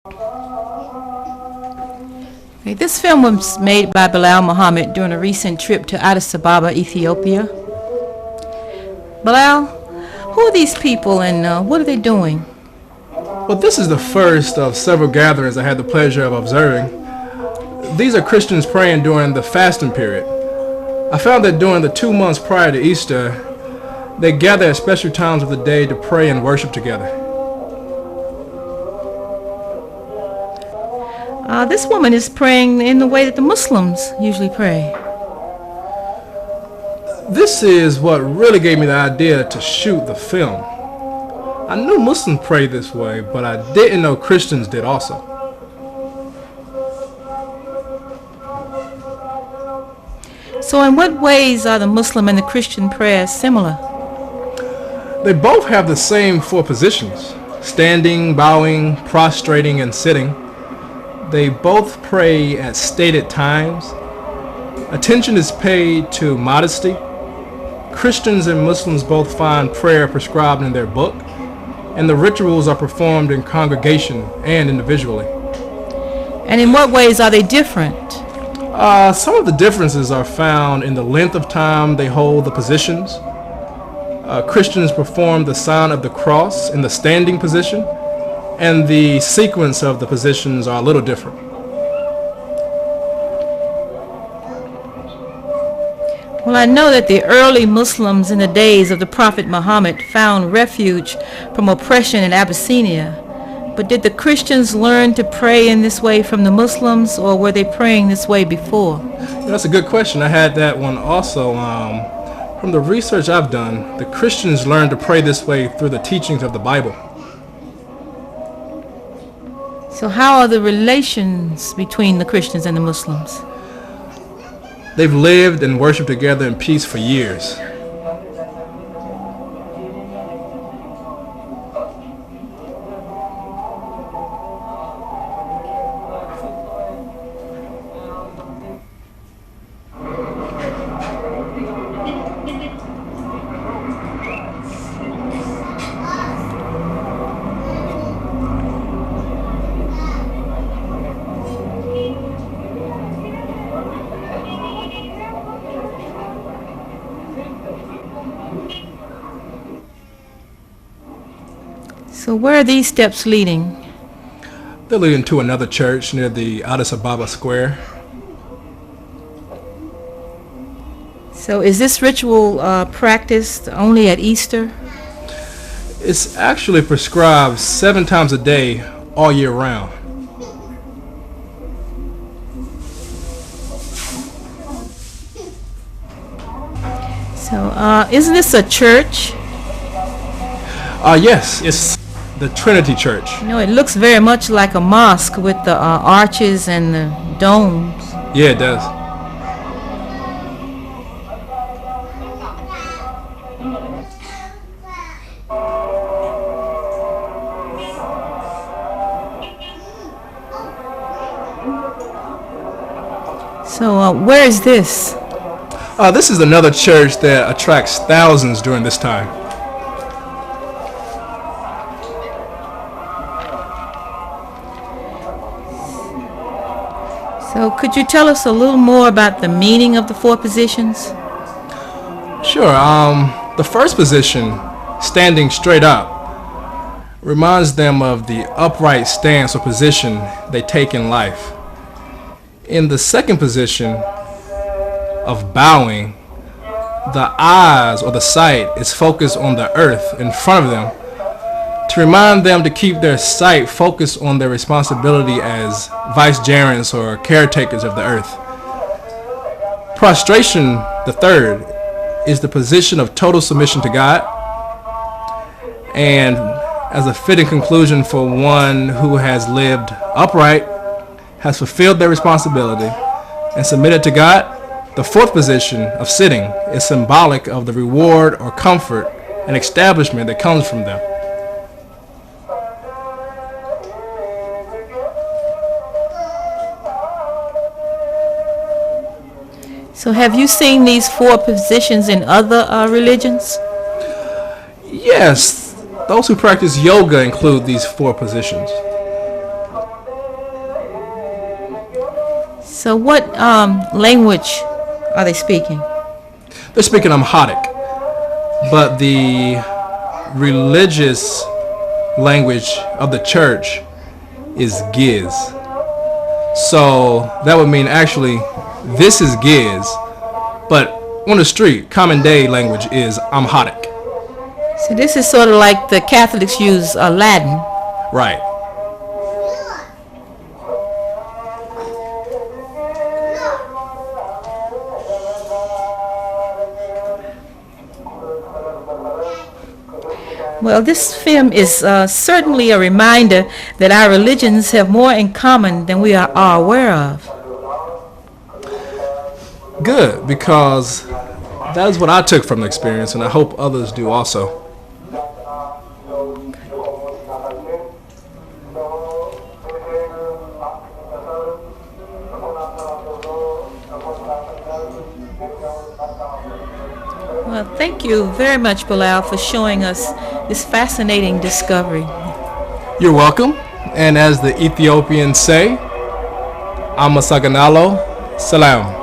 Okay, this film was made by Bilal Muhammad during a recent trip to Addis Ababa, Ethiopia. Bilal, who are these people and what are they doing? Well, this is the first of several gatherings I had the pleasure of observing. These are Christians praying during the fasting period. I found that during the 2 months prior to Easter, they gather at special times of the day to pray and worship together. This woman is praying in the way that the Muslims usually pray. This is what really gave me the idea to shoot the film. I knew Muslims pray this way, but I didn't know Christians did also. So in what ways are the Muslim and the Christian prayers similar? They both have the same four positions: standing, bowing, prostrating, and sitting. They both pray at stated times. Attention is paid to modesty. Christians and Muslims both find prayer prescribed in their book, and the rituals are performed in congregation and individually. And in what ways are they different? Some of the differences are found in the length of time they hold the positions. Christians perform the sign of the cross in the standing position, and the sequence of the positions are a little different. Well, I know that the early Muslims in the days of the Prophet Muhammad found refuge from oppression in Abyssinia. But did the Christians learn to pray in this way from the Muslims, or were they praying this way before? That's a good question. I had that one also. From the research I've done, the Christians learned to pray this way through the teachings of the Bible. So how are the relations between the Christians and the Muslims? They've lived and worshiped together in peace for years. So where are these steps leading? They're leading to another church near the Addis Ababa square. So is this ritual practiced only at Easter? It's actually prescribed 7 times a day all year round. So isn't this a church? Yes, it's the Trinity Church. You know, it looks very much like a mosque with the arches and the domes. Yeah, it does. So where is this? This is another church that attracts thousands during this time. So could you tell us a little more about the meaning of the 4 positions? Sure. The first position, standing straight up, reminds them of the upright stance or position they take in life. In the second position of bowing, the eyes or the sight is focused on the earth in front of them to remind them to keep their sight focused on their responsibility as vicegerents or caretakers of the earth. Prostration, the third, is the position of total submission to God, and as a fitting conclusion for one who has lived upright, has fulfilled their responsibility, and submitted to God, the fourth position of sitting is symbolic of the reward or comfort and establishment that comes from them. So have you seen these 4 positions in other religions? Yes, those who practice yoga include these 4 positions. So what language are they speaking? They're speaking Amharic, but the religious language of the church is Giz. So that would mean actually this is Giz, but on the street, common day language is Amharic. So this is sort of like the Catholics use Latin. Right. Well, this film is certainly a reminder that our religions have more in common than we are aware of. Good, because that is what I took from the experience, and I hope others do also. Well, thank you very much, Bilal, for showing us this fascinating discovery. You're welcome. And as the Ethiopians say, Amasaganalo, salam.